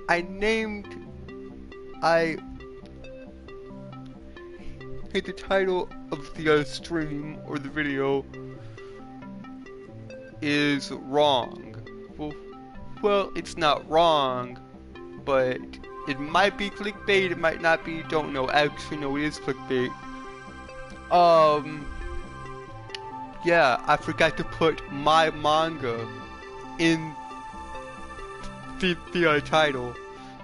I hit the title of the stream or the video is wrong. Well, it's not wrong, but it might be clickbait, it might not be, don't know. Actually, no, it is clickbait. Yeah, I forgot to put my manga in the title.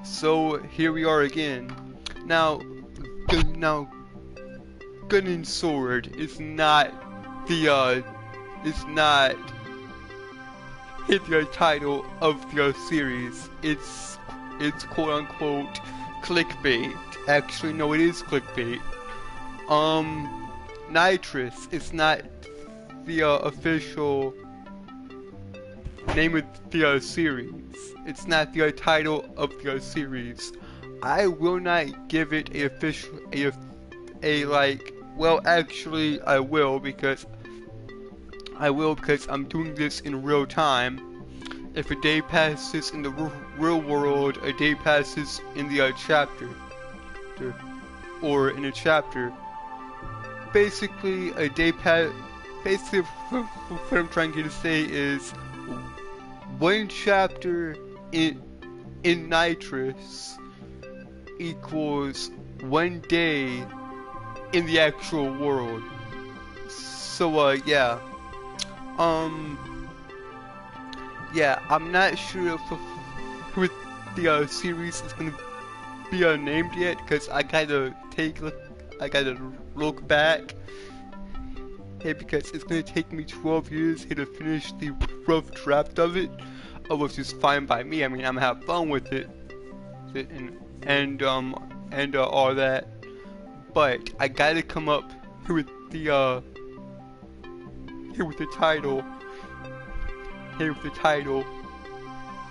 So here we are again. Now, Gun and Sword is not the title of the series. It's quote unquote clickbait. Actually, no, it is clickbait. Nitrous is not the official name of the series. It's not the title of the series. I will not give it a official well, actually I will because I'm doing this in real time. If a day passes in the real world, a day passes in the chapter or in a chapter. Basically, basically what I'm trying to say is one chapter in Nitrous equals one day in the actual world. So yeah. Yeah, I'm not sure if the series is gonna be named yet, because I gotta look back. Hey, because it's gonna take me 12 years to finish the rough draft of it, which is fine by me. I mean, I'm gonna have fun with it, and all that. But I gotta come up with the title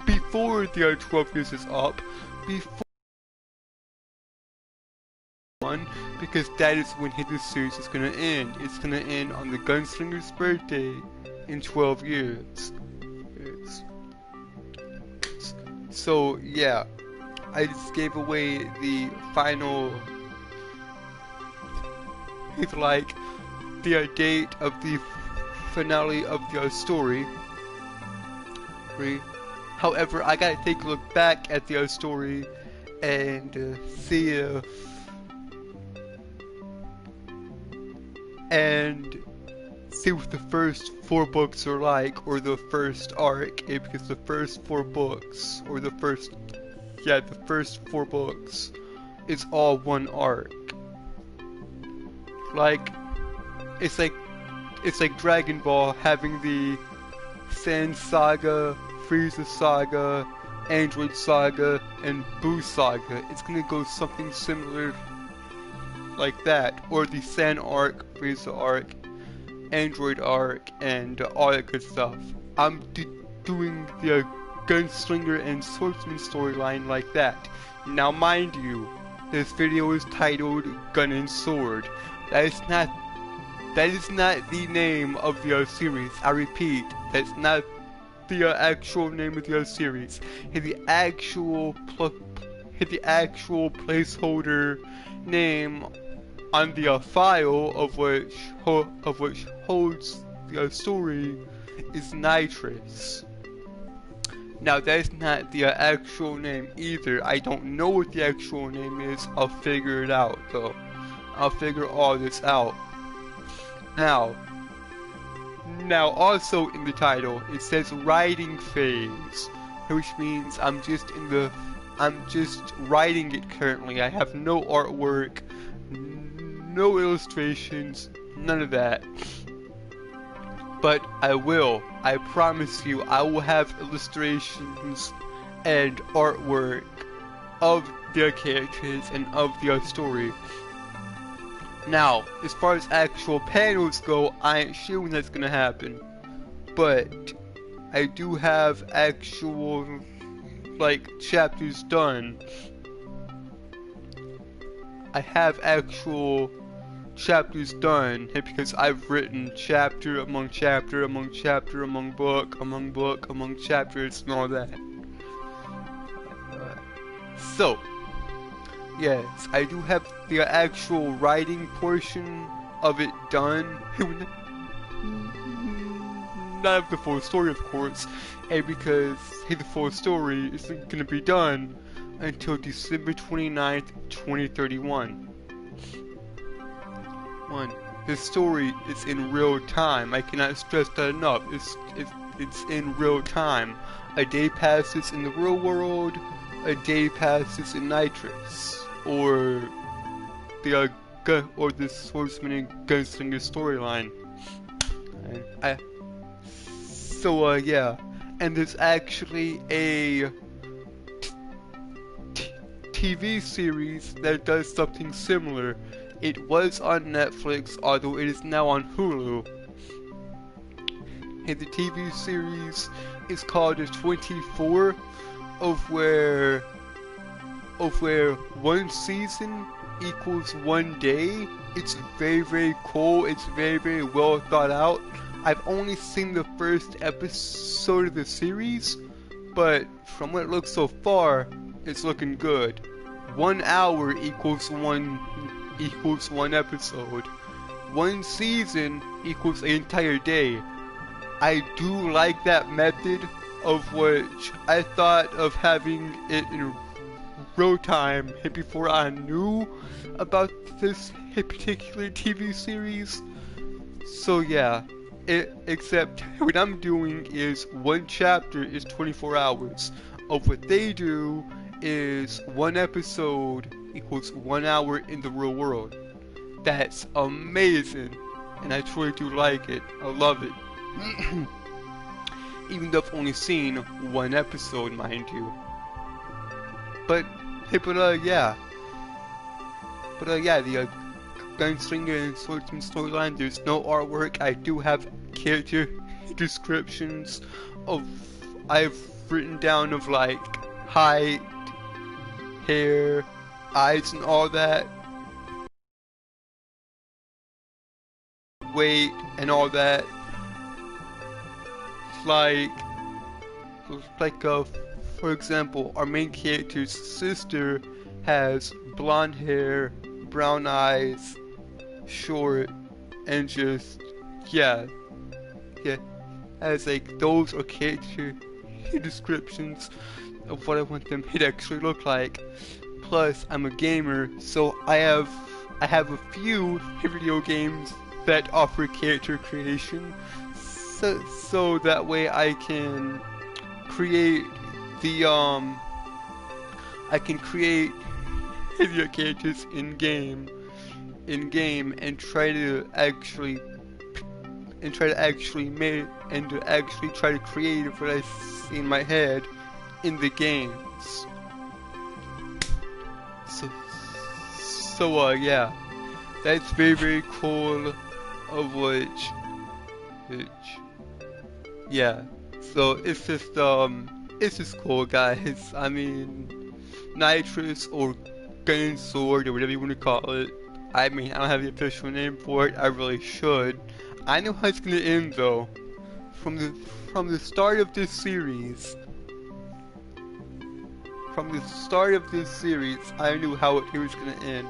before the 12 years is up, because that is when his series is gonna end. It's gonna end on the Gunslinger's birthday in 12 years. So yeah, I just gave away the final, the date of the finale of the story. However, I gotta take a look back at the story and see if what the first 4 books are like, or the first arc, because the first 4 books, or the first 4 books is all one arc. It's like Dragon Ball having the Sand Saga, Frieza Saga, Android Saga, and Boo Saga. It's gonna go something similar like that, or the Sand Arc, Frieza Arc, Android Arc, and all that good stuff. I'm doing the Gunslinger and Swordsman storyline like that. Now mind you, this video is titled Gun and Sword. That is not the name of the series. I repeat, that's not the actual name of the series. The actual placeholder name on the file of which holds the story is Nitrous. Now that's not the actual name either. I don't know what the actual name is. I'll figure it out though. I'll figure all this out. Now also in the title it says writing phase, which means I'm just writing it currently. I have no artwork, no illustrations, none of that. But I promise you, I will have illustrations and artwork of the characters and of the story. Now, as far as actual panels go, I ain't sure when that's gonna happen. But I do have actual, chapters done. I have actual chapters done, because I've written chapter among chapter among chapter among book among chapters and all that. So, yes, I do have the actual writing portion of it done. Not of the full story, of course, and because the full story isn't going to be done until December 29th, 2031. The story is in real time. I cannot stress that enough. It's in real time. A day passes in the real world, a day passes in Nitrous, or the Swordsman and Gunslinger storyline. Yeah, and there's actually a TV series that does something similar. It was on Netflix, although it is now on Hulu. And the TV series is called The 24, of where one season equals one day. It's very, very cool. It's very, very well thought out. I've only seen the first episode of the series, but from what it looks so far, it's looking good. 1 hour equals one episode. One season equals an entire day. I do like that method, of which I thought of having it in real time before I knew about this particular TV series. So yeah, except what I'm doing is one chapter is 24 hours. Of what they do is one episode equals 1 hour in the real world. That's amazing, and I truly do like it. I love it. Even though I've only seen one episode, mind you. But yeah, the Gunslinger and Swordsman storyline, there's no artwork. I do have character descriptions I've written down of like height, hair, eyes and all that, weight and all that. For example, our main character's sister has blonde hair, brown eyes, short, and just, yeah, as like, those are character descriptions of what I want them to actually look like. Plus, I'm a gamer, so I have a few video games that offer character creation, so that way I can create the characters in game and try to actually create what I see in my head in the games. So yeah, that's very, very cool. Of which yeah. So it's just cool, guys. I mean, Nitrous or Gun Sword or whatever you want to call it. I mean, I don't have the official name for it. I really should. I know how it's gonna end though. From the start of this series. I knew how it was gonna end.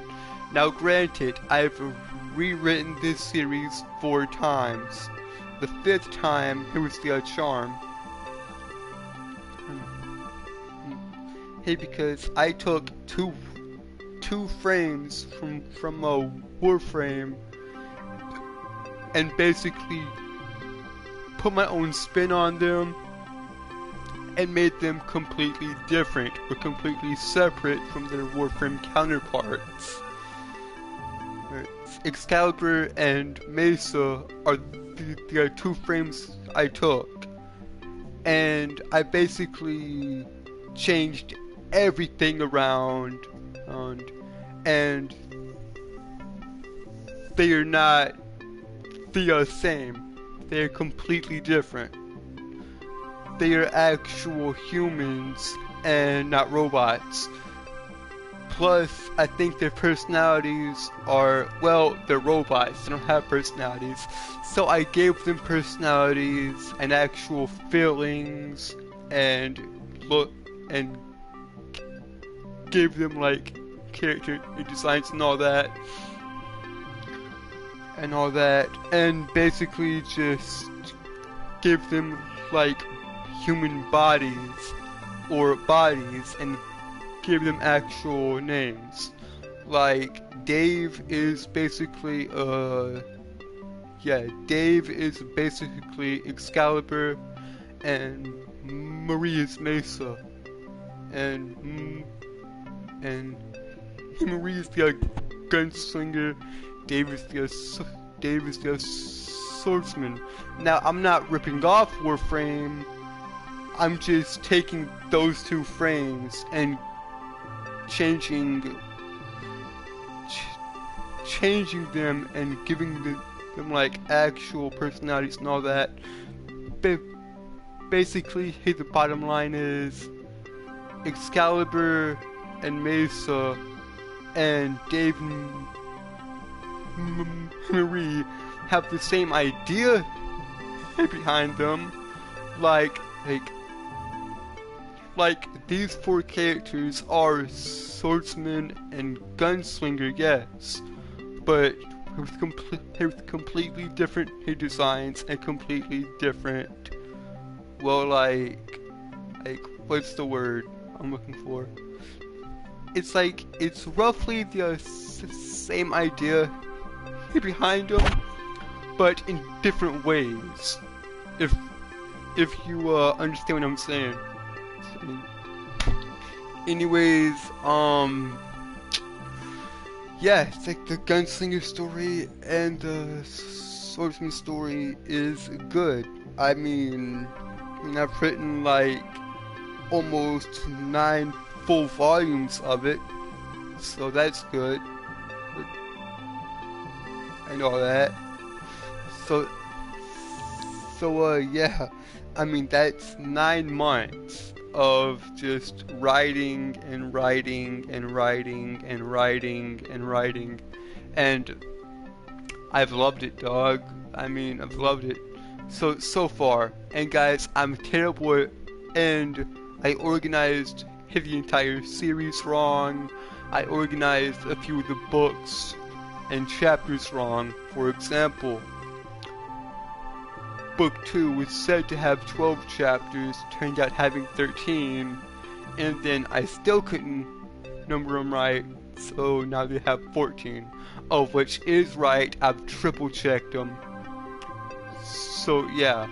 Now, granted, I've rewritten this series 4 times. The 5th time, it was the charm. Hey, because I took two frames from a Warframe and basically put my own spin on them and made them completely different or completely separate from their Warframe counterparts. Excalibur and Mesa are the 2 frames I took, and I basically changed everything around, and they are not the same. They are completely different. They are actual humans and not robots. Plus, I think their personalities are, well, they're robots. They don't have personalities. So I gave them personalities and actual feelings and gave them like character designs and all that. And basically just give them like human bodies and give them actual names. Like Dave is basically Excalibur, and Marie is Mesa, and Marie is the gunslinger, Dave is the swordsman. Now I'm not ripping off Warframe, I'm just taking those two frames and changing them and giving them like actual personalities and all that. Basically, the bottom line is Excalibur and Mesa and Dave and Marie have the same idea behind them. Like these four characters are swordsman and gunslinger, yes, but with completely different designs and completely different, well, like what's the word I'm looking for? It's like, it's roughly the same idea behind them, but in different ways. If you understand what I'm saying. Anyways, yeah, it's like the gunslinger story and the swordsman story is good. I mean, I've written like almost 9 full volumes of it, so that's good. I know that. So yeah, I mean, that's 9 months of just writing and writing and writing and writing and writing, and I've loved it, dog. I mean, I've loved it so far. And guys, I'm terrible, and I organized the entire series wrong. I organized a few of the books and chapters wrong. For example, Book 2 was said to have 12 chapters, turned out having 13, and then I still couldn't number them right, so now they have 14. Oh, which is right, I've triple checked them. So yeah,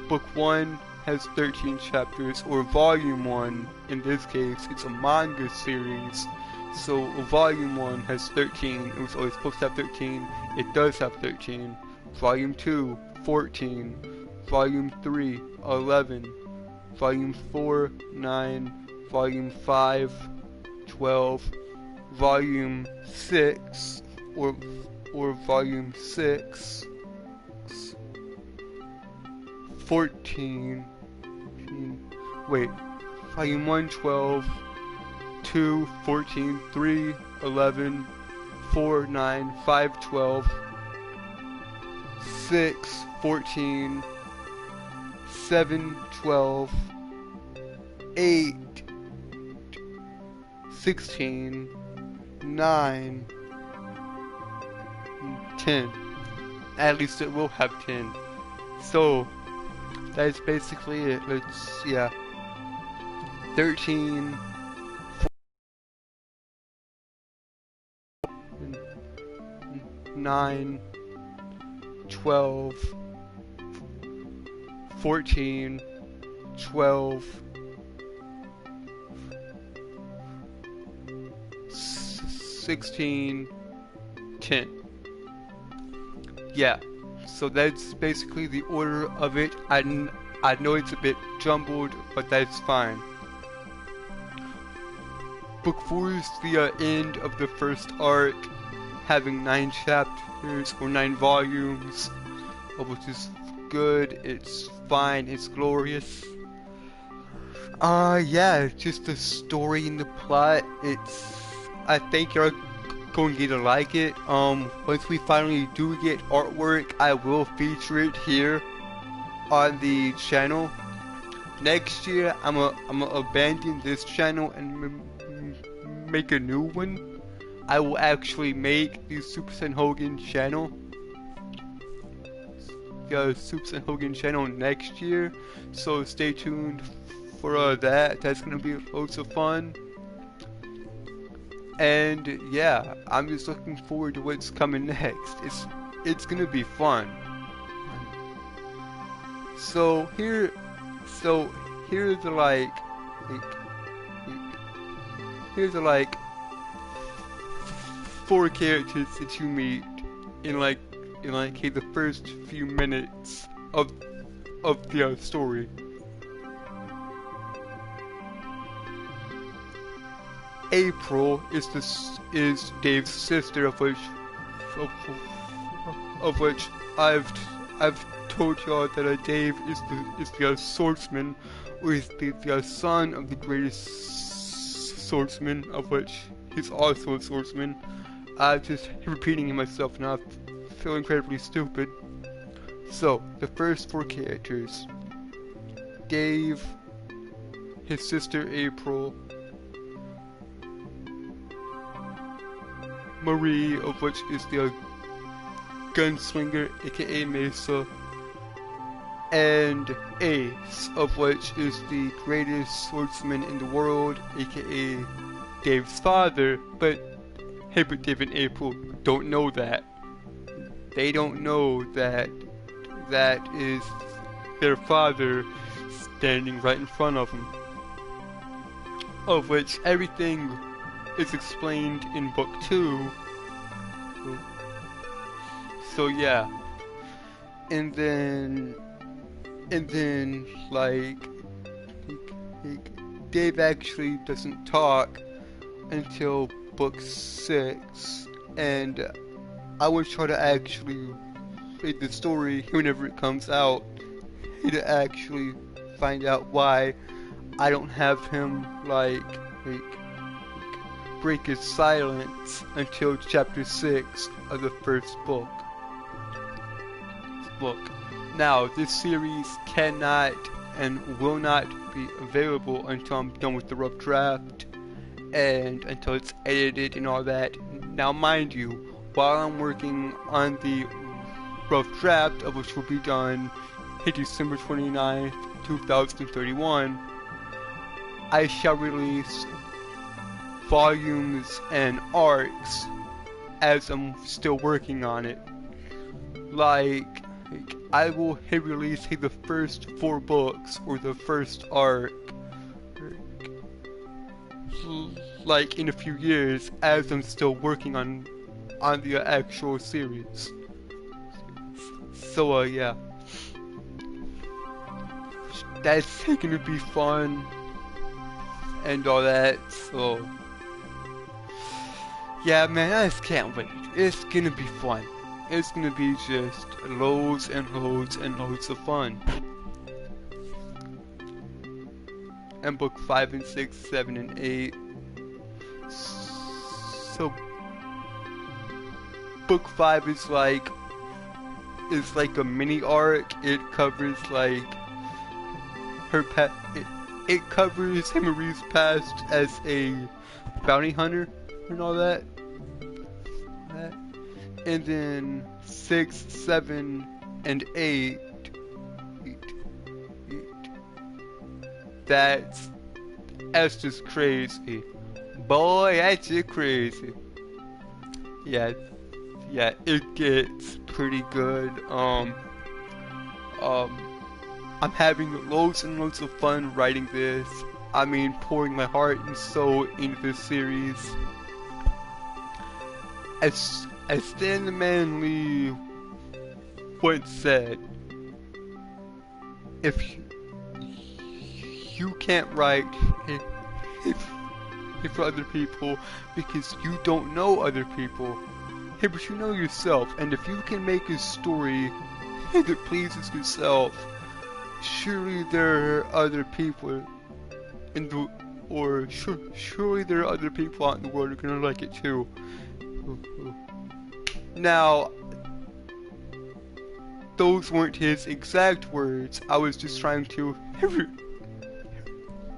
Book 1 has 13 chapters, or Volume 1, in this case, it's a manga series, so Volume 1 has 13, it was always supposed to have 13, it does have 13. Volume 2, 14, Volume 3, 11, Volume 4, 9, Volume 5, 12, Volume 6, or Volume 6, 14, wait, Volume 1, 12, 2, 14, 3, 11, 4, 9, 5, 12, 6, 14, 7, 12, 8, 16, 9, 10. At least it will have 10. So, that's basically it. Let's, yeah. 13, 9, 12, 14, 12, 16, 10. Yeah, so that's basically the order of it. I know it's a bit jumbled, but that's fine. Book 4 is the end of the first arc, having 9 chapters, or 9 volumes, which is good, it's fine, it's glorious. Yeah, just the story and the plot, I think you're going to like it. Once we finally do get artwork, I will feature it here on the channel. Next year, I'm gonna abandon this channel and make a new one, I will actually make the Super Saiyan Hogan channel. The Super Saiyan Hogan channel next year. So stay tuned for that. That's gonna be loads of fun. And yeah, I'm just looking forward to what's coming next. It's gonna be fun. So here's the here's the 4 characters that you meet in the first few minutes of the story. April is Dave's sister, of which I've told y'all that Dave is the swordsman, or is the son of the greatest swordsman, of which he's also a swordsman. I'm just repeating myself now. I feel incredibly stupid. So the first 4 characters: Dave, his sister April, Marie, of which is the gunslinger, aka Mesa, and Ace, of which is the greatest swordsman in the world, aka Dave's father. But Dave and April don't know that. They don't know that that is their father standing right in front of them. Of which everything is explained in book 2. So yeah. And then Dave actually doesn't talk until book 6, and I will try to actually read the story whenever it comes out to actually find out why I don't have him break his silence until chapter 6 of the first book. Now, this series cannot and will not be available until I'm done with the rough draft and until it's edited and all that. Now, mind you, while I'm working on the rough draft, of which will be done December 29th, 2031, I shall release volumes and arcs as I'm still working on it. I will release the first 4 books or the first arc in a few years as I'm still working on the actual series. So yeah, that's gonna be fun and all that. So yeah, man, I just can't wait. It's gonna be fun. It's gonna be just loads and loads and loads of fun. And book 5 and 6, 7 and 8. So book 5 is like a mini arc. It covers it covers Marie's past as a bounty hunter and all that. And then 6, 7, and 8. That's just crazy. Boy, that's just crazy. Yeah, it gets pretty good. I'm having loads and loads of fun writing this. I mean, pouring my heart and soul into this series. As Stan the Man Lee once said, if you can't write for other people because you don't know other people, but you know yourself, and if you can make a story that pleases yourself, surely there are other people surely there are other people out in the world who are gonna like it too. Now, those weren't his exact words. I was just trying to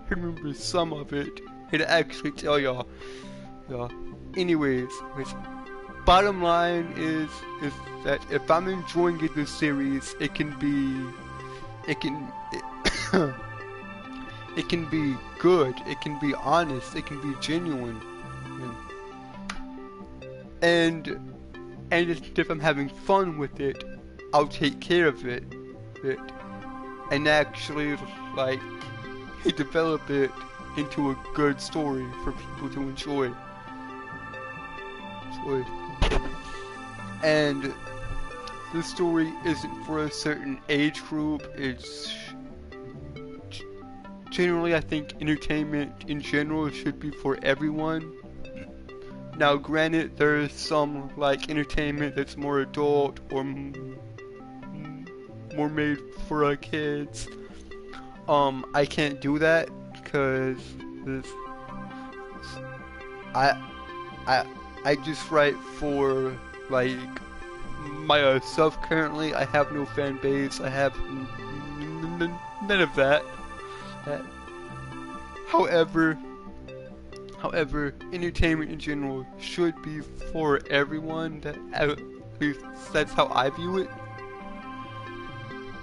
remember some of it and actually tell y'all. Yeah. Anyways, bottom line is that if I'm enjoying the series, it can be it can it can be good, it can be honest, it can be genuine, and if I'm having fun with it, I'll take care of it, and actually like develop it into a good story for people to enjoy. And the story isn't for a certain age group. It's generally, I think, entertainment in general should be for everyone. Now, granted, there's some like entertainment that's more adult or more made for kids. I can't do that because I just write for like myself currently. I have no fan base. I have none of that. However, entertainment in general should be for everyone. That at least that's how I view it.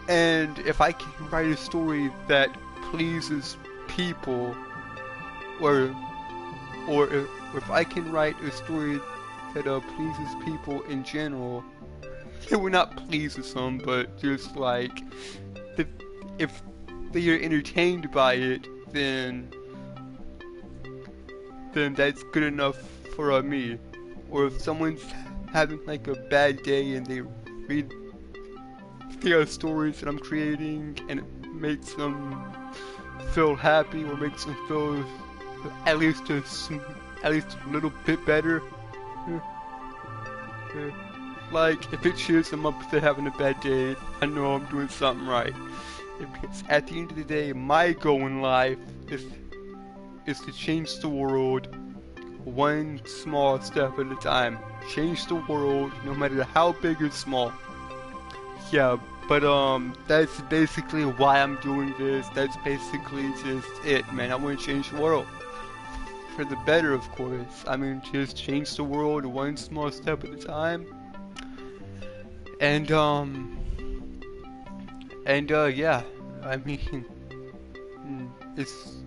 And if I can write a story that pleases people, or if I can write a story that pleases people in general, it will not please some, but just like if they are entertained by it, then that's good enough for me. Or if someone's having like a bad day and they read the stories that I'm creating and it makes them feel happy or makes them feel at least a little bit better. Like if it cheers them up if they're having a bad day, I know I'm doing something right. Because at the end of the day, my goal in life is to change the world one small step at a time. Change the world, no matter how big or small. Yeah, but that's basically why I'm doing this. That's basically just it, man. I want to change the world for the better, of course. I mean, just change the world one small step at a time. And yeah, I mean, it's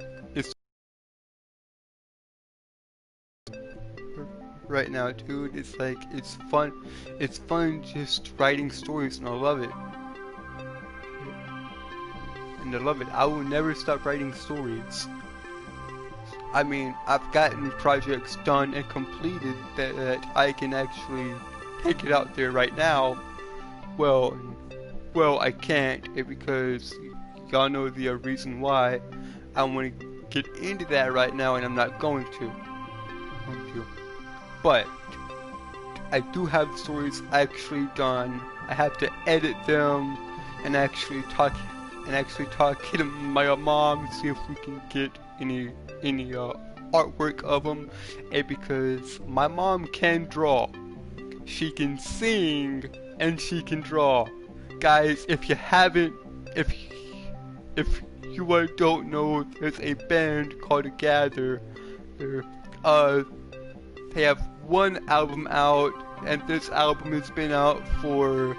right now, dude. It's like it's fun just writing stories, and I love it. And I love it. I will never stop writing stories. I mean, I've gotten projects done and completed that I can actually take it out there right now. Well, I can't because y'all know the reason why. I want to get into that right now, and I'm not going to. But I do have stories actually done. I have to edit them and actually talk to my mom, see if we can get any artwork of them. And because my mom can draw, she can sing, and she can draw. Guys, if you don't know, there's a band called Gather. They have one album out, and this album has been out for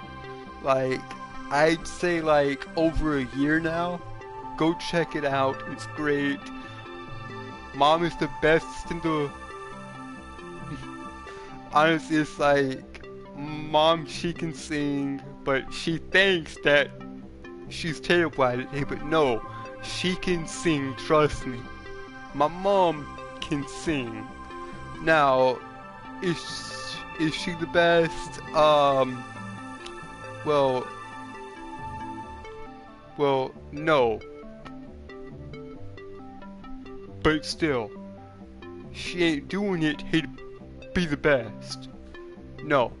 like I'd say like over a year now. Go check it out. It's great. Mom is the best in the honestly, it's like Mom, she can sing, but she thinks that she's terrible at it. But no, she can sing, trust me. My mom can sing. Now, is she the best? Well, no. But still, she ain't doing it to be the best. No,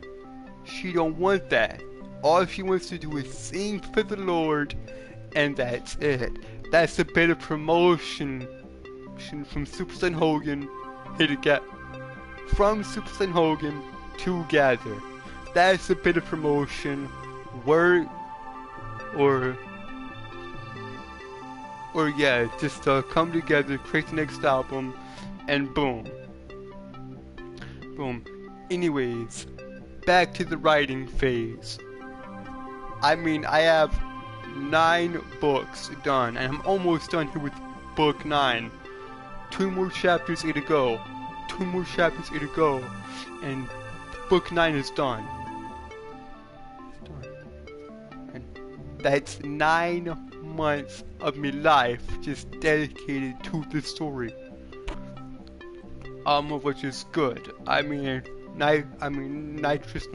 she don't want that. All she wants to do is sing for the Lord, and that's it. That's a bit of promotion from Super Saiyan Hogan here to get from Super Saiyan Hogan to Gather. That's a bit of promotion. Or yeah, just come together, create the next album, and boom. film. Anyways, back to the writing phase. I mean, I have 9 books done, and I'm almost done here with book 9. 2 more chapters to go. 2 more chapters to go, and book 9 is done. And that's 9 months of my life just dedicated to this story. Which is good. I mean, nitrous.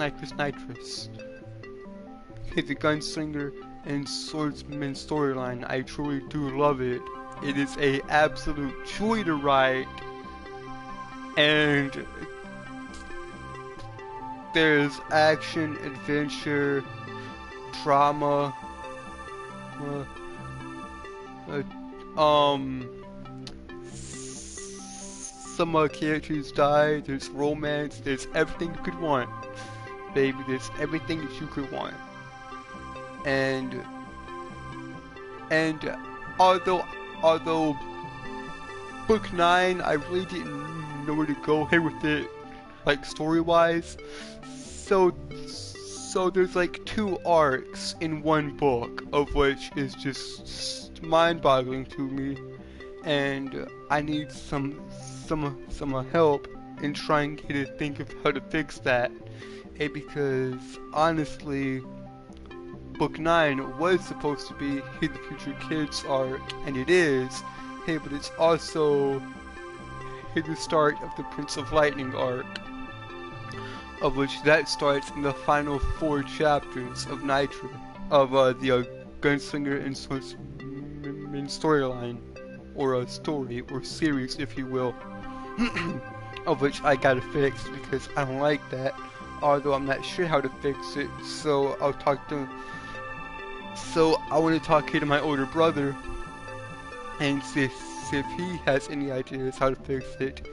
Okay, the gunslinger and swordsman storyline, I truly do love it. It is a absolute joy to write, and there's action, adventure, drama, some characters die, there's romance, there's everything you could want. Baby, there's everything that you could want. And although book 9, I really didn't know where to go here with it, like story-wise. So there's like 2 arcs in one book, of which is just mind-boggling to me, and I need some help in trying to think of how to fix that. Because honestly, book 9 was supposed to be Hey the Future Kids arc, and it is. Hey, but it's also Hey the start of the Prince of Lightning arc, of which that starts in the final 4 chapters of Nitro, of the Gunslinger and Swordsman storyline, or a story, or series if you will, of which I gotta fix because I don't like that, although I'm not sure how to fix it, so I want to talk here to my older brother and see if he has any ideas how to fix it.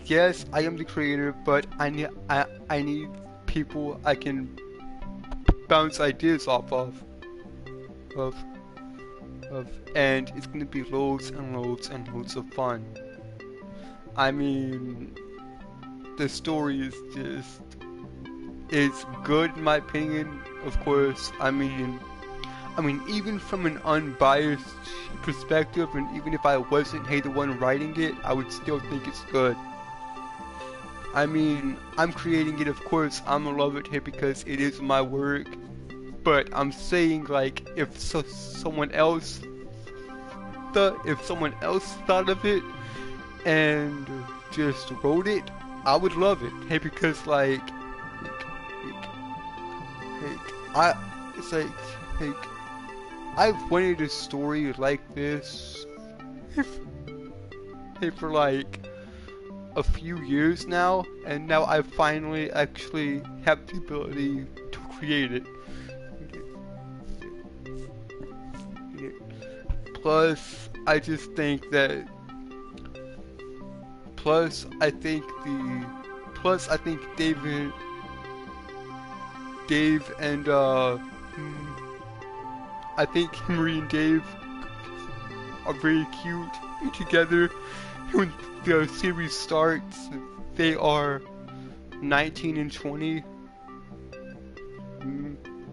Yes, I am the creator, but I need people I can bounce ideas off of, and it's gonna be loads and loads and loads of fun. I mean, the story is just, it's good in my opinion, of course. I mean, even from an unbiased perspective, and even if I wasn't the one writing it, I would still think it's good. I mean, I'm creating it, of course, I'm gonna love it here because it is my work, but I'm saying, like, if someone else thought of it and just wrote it, I would love it. Hey, because I've wanted a story like this for like a few years now, and now I finally actually have the ability to create it. Plus, I just think that. Plus, I think Dave and I think Henry and Dave are very cute together. When the series starts, they are 19 and 20.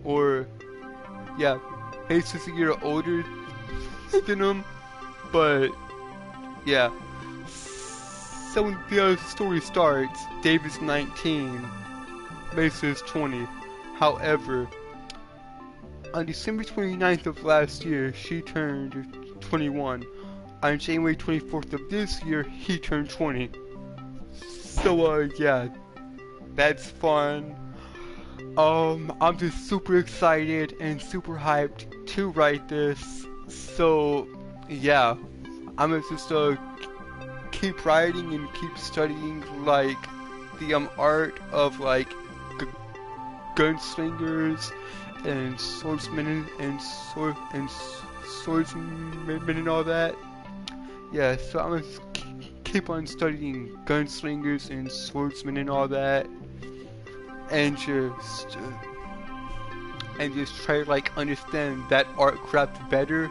Or, yeah, Ace is a year older than them, but, yeah. So when the story starts, Dave is 19, Mesa is 20. However, on December 29th of last year, she turned 21. On January 24th of this year, he turned 20. So, yeah, that's fun. I'm just super excited and super hyped to write this. So, yeah, I'm gonna just, keep writing and keep studying, like, the, art of, like, gunslingers and swordsmen and swordsmen and all that. Yeah, so I'm gonna keep on studying gunslingers and swordsmen and all that, and just try to like understand that art craft better.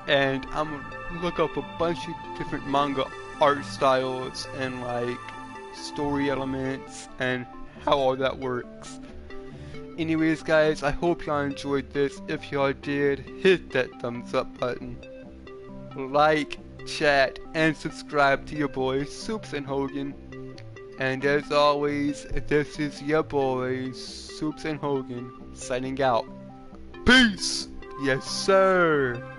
And I'm gonna look up a bunch of different manga art styles and like story elements, and how all that works. Anyways guys, I hope y'all enjoyed this. If y'all did, hit that thumbs up button. Like, chat, and subscribe to your boy Soups and Hogan. And as always, this is your boy Soups and Hogan signing out. Peace! Yes sir!